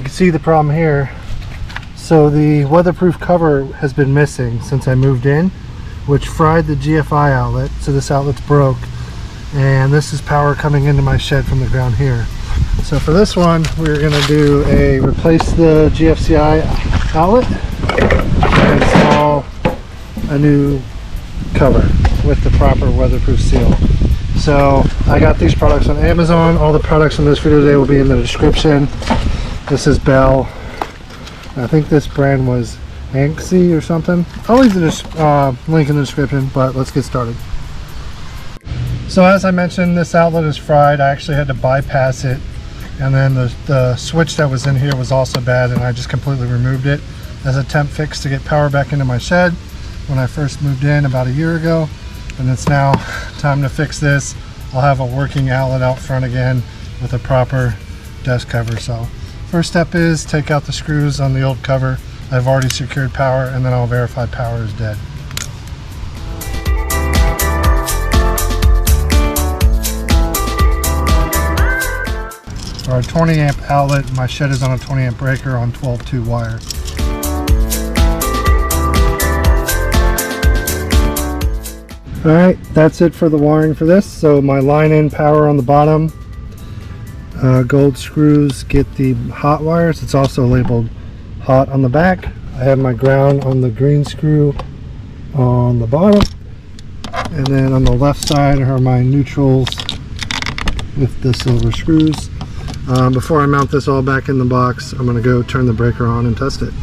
can see the problem here. So the weatherproof cover has been missing since I moved in, which fried the GFI outlet, so this outlet's broke, and this is power coming into my shed from the ground here. So for this one, we're going to replace the GFCI outlet and install a new cover with the proper weatherproof seal. So I got these products on Amazon. All the products in this video today will be in the description. This is Bell. I think this brand was Anxi or something. I'll leave the link in the description, but let's get started. So as I mentioned, this outlet is fried. I actually had to bypass it, and then the switch that was in here was also bad, and I just completely removed it as a temp fix to get power back into my shed when I first moved in about a year ago. And it's now time to fix this. I'll have a working outlet out front again with a proper desk cover. So first step is take out the screws on the old cover. I've already secured power, and then I'll verify power is dead. Our 20 amp outlet, my shed is on a 20 amp breaker on 12-2 wire. Alright, that's it for the wiring for this. So my line in power on the bottom, gold screws get the hot wires. It's also labeled hot on the back. I have my ground on the green screw on the bottom, and then on the left side are my neutrals with the silver screws. Before I mount this all back in the box, I'm going to go turn the breaker on and test it.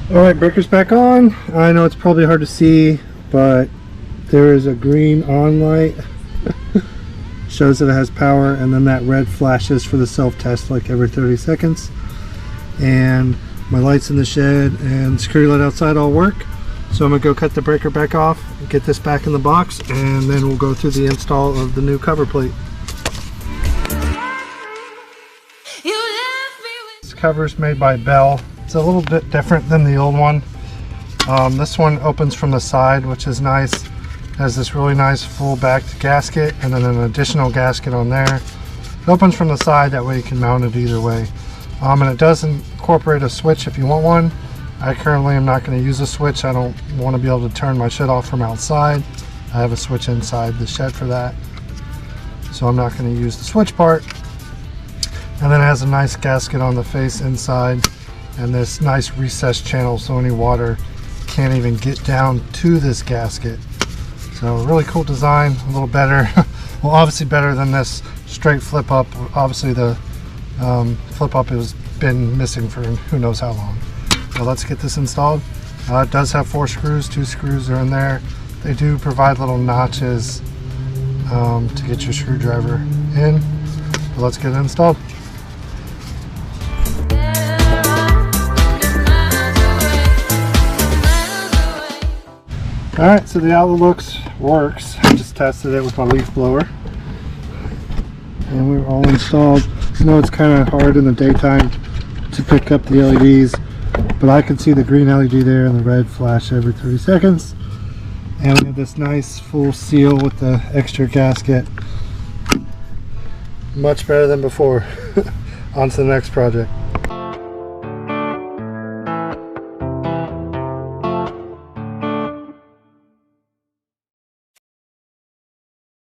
Alright, breaker's back on. I know it's probably hard to see, but there is a green on light. Shows that it has power, and then that red flashes for the self-test like every 30 seconds. And my lights in the shed and security light outside all work. So I'm going to go cut the breaker back off, get this back in the box, and then we'll go through the install of the new cover plate. This cover is made by Bell. It's a little bit different than the old one. This one opens from the side, which is nice. It has this really nice full backed gasket, and then an additional gasket on there. It opens from the side, that way you can mount it either way. And it does incorporate a switch if you want one. I currently am not going to use a switch. I don't want to be able to turn my shed off from outside. I have a switch inside the shed for that, so I'm not going to use the switch part. And then it has a nice gasket on the face inside, and this nice recessed channel so any water can't even get down to this gasket. So really cool design, a little better, well obviously better than this straight flip up. Obviously the flip up has been missing for who knows how long. So let's get this installed. It does have 4 screws, 2 screws are in there. They do provide little notches to get your screwdriver in. So let's get it installed. Alright, so the outlet works. I just tested it with my leaf blower, and we're all installed. I know it's kind of hard in the daytime to pick up the LEDs, but I can see the green LED there and the red flash every 30 seconds. And we have this nice full seal with the extra gasket. Much better than before. On to the next project.